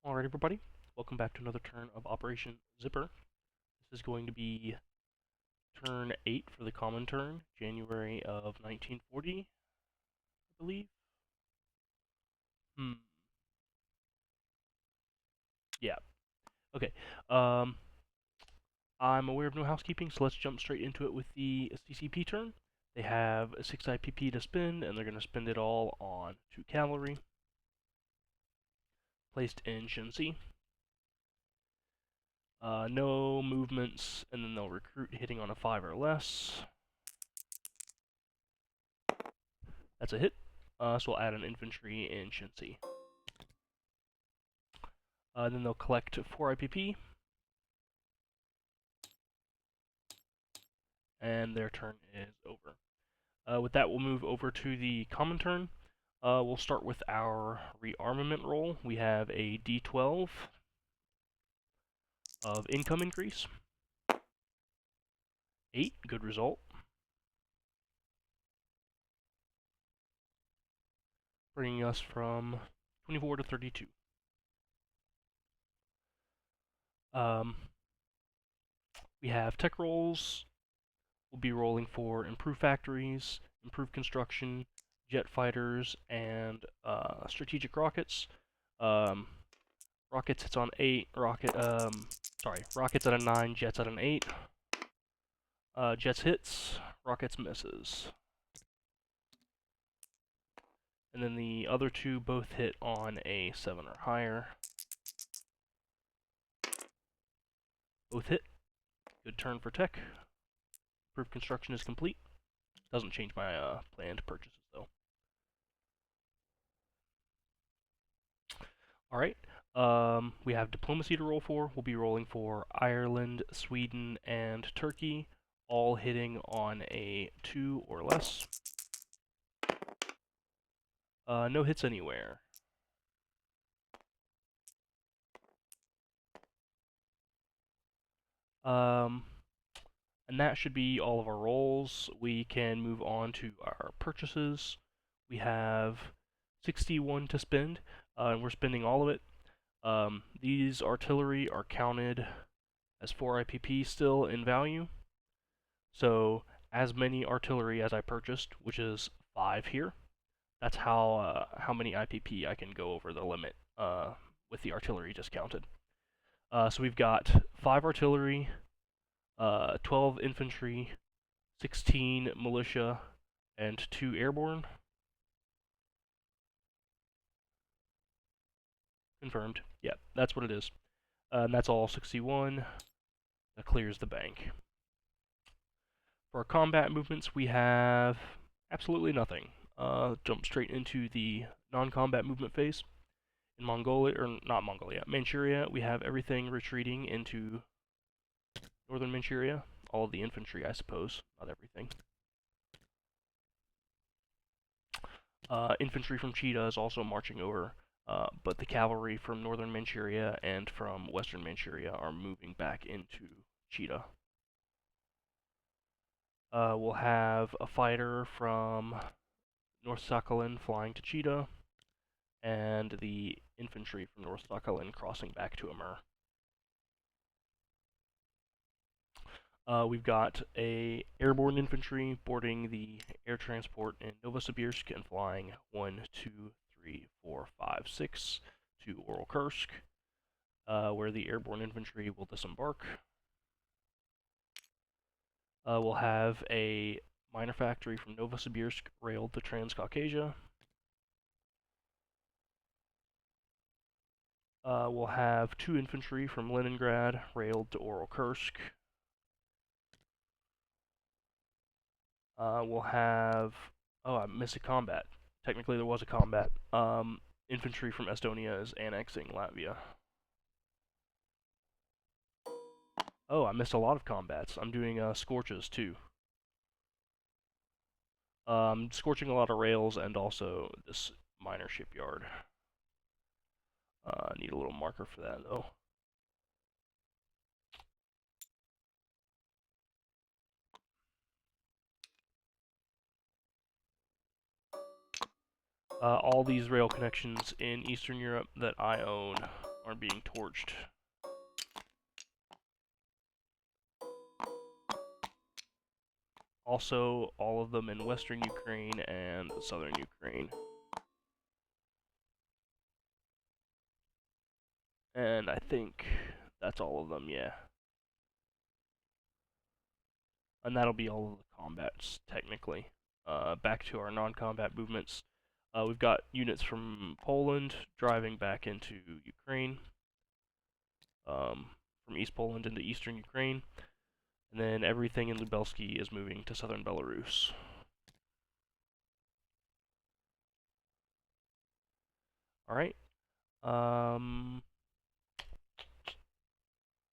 Alright, everybody, welcome back to another turn of Operation Zipper. This is going to be turn 8 for the Comintern, January of 1940, I believe. Hmm. Yeah. Okay. Um, I'm aware of no housekeeping, so let's jump straight into it with the CCP turn. They have a 6 IPP to spend, and they're going to spend it all on 2 cavalry, placed in Shensi. No movements, and then they'll recruit hitting on a 5 or less. That's a hit. So we'll add an infantry in Shensi. Then they'll collect 4 IPP, and their turn is over. With that, we'll move over to the Comintern. We'll start with our rearmament roll. We have a D12 of income increase. 8, good result. Bringing us from 24 to 32. Um, we have tech rolls. We'll be rolling for improved factories, improved construction, jet fighters, and strategic rockets. Rockets hits on 8, rockets at a 9, jets at an 8. Jets hits, rockets misses. And then the other two both hit on a 7 or higher. Both hit. Good turn for tech. Proof construction is complete. Doesn't change my planned purchases though. Alright. We have diplomacy to roll for. We'll be rolling for Ireland, Sweden, and Turkey, all hitting on a 2 or less. No hits anywhere. And that should be all of our rolls. We can move on to our purchases. We have 61 to spend, and we're spending all of it. These artillery are counted as 4 IPP still in value. So as many artillery as I purchased, which is 5 here, that's how many IPP I can go over the limit with the artillery discounted. So we've got 5 artillery, 12 infantry, 16 militia, and 2 airborne. Confirmed. Yeah, that's what it is. And that's all 61. That clears the bank. For our combat movements, we have absolutely nothing. Jump straight into the non-combat movement phase. In Mongolia, or not Mongolia, Manchuria, we have everything retreating into northern Manchuria. All of the infantry, I suppose, not everything. Infantry from Chita is also marching over, but the cavalry from northern Manchuria and from western Manchuria are moving back into Chita. We'll have a fighter from North Sakhalin flying to Chita, and the infantry from North Sakhalin crossing back to Amur. We've got a airborne infantry boarding the air transport in Novosibirsk and flying 1, 2, 3, 4, 5, 6 to Orel-Kursk, where the airborne infantry will disembark. We'll have a miner factory from Novosibirsk railed to Transcaucasia. We'll have 2 infantry from Leningrad railed to Orel-Kursk. We'll have... Oh, I missed a combat. Technically, there was a combat. Infantry from Estonia is annexing Latvia. Oh, I missed a lot of combats. I'm doing scorches, too. Scorching a lot of rails and also this miner shipyard. Need a little marker for that, though. All these rail connections in Eastern Europe that I own are being torched. Also, all of them in western Ukraine and southern Ukraine. And I think that's all of them, yeah. And that'll be all of the combats, technically. Back to our non-combat movements. We've got units from Poland driving back into Ukraine, from East Poland into Eastern Ukraine, and then everything in Lubelsky is moving to southern Belarus. Alright,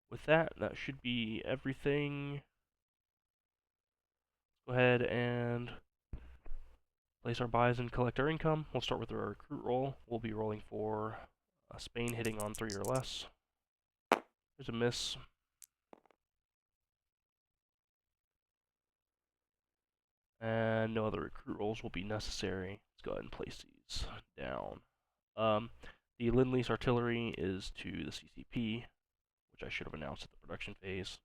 with that, that should be everything. Go ahead and place our buys and collect our income. We'll start with our recruit roll. We'll be rolling for Spain hitting on 3 or less. There's a miss. And no other recruit rolls will be necessary. Let's go ahead and place these down. The Lend-Lease artillery is to the CCP, which I should have announced at the production phase,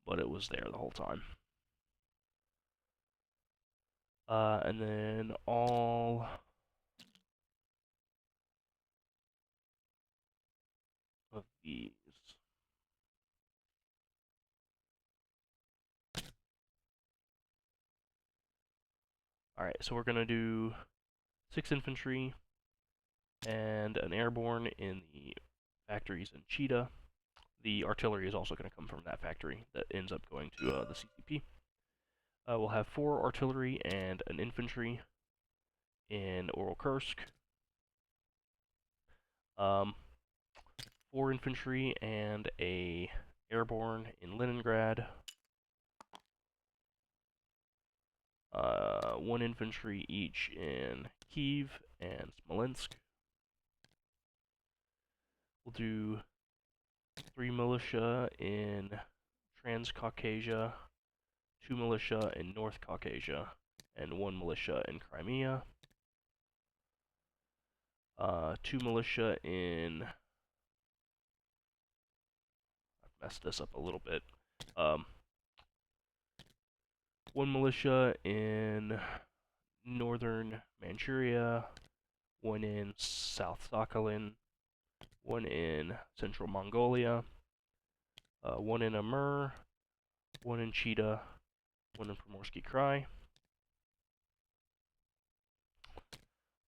but it was there the whole time. And then all of these. Alright, so we're going to do 6 infantry and an airborne in the factories in Cheetah. The artillery is also going to come from that factory that ends up going to the CCP. We'll have 4 artillery and an infantry in Oral-Kursk. 4 infantry and a airborne in Leningrad. 1 infantry each in Kiev and Smolensk. We'll do 3 militia in Transcaucasia, 2 militia in North Caucasia, and 1 militia in Crimea. 2 militia in... I've messed this up a little bit. 1 militia in northern Manchuria, 1 in South Sakhalin, 1 in central Mongolia, 1 in Amur, 1 in Cheetah, 1 in Primorsky Krai.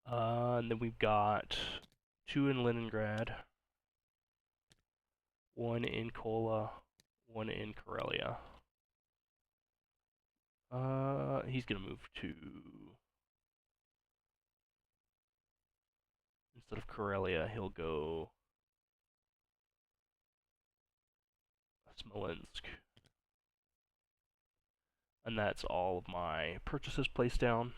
And then we've got 2 in Leningrad, 1 in Kola, 1 in Karelia. He's gonna move to... Instead of Karelia, he'll go Smolensk. And that's all of my purchases placed down.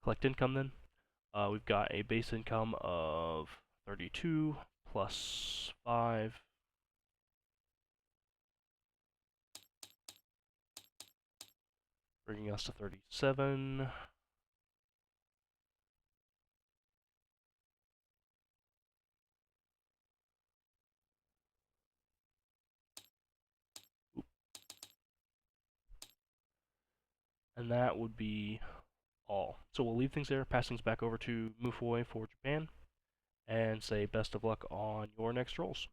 Collect income then. We've got a base income of 32 plus 5. Bringing us to 37. Oop. And that would be all. So we'll leave things there, pass things back over to Mufoy for Japan, and say best of luck on your next rolls.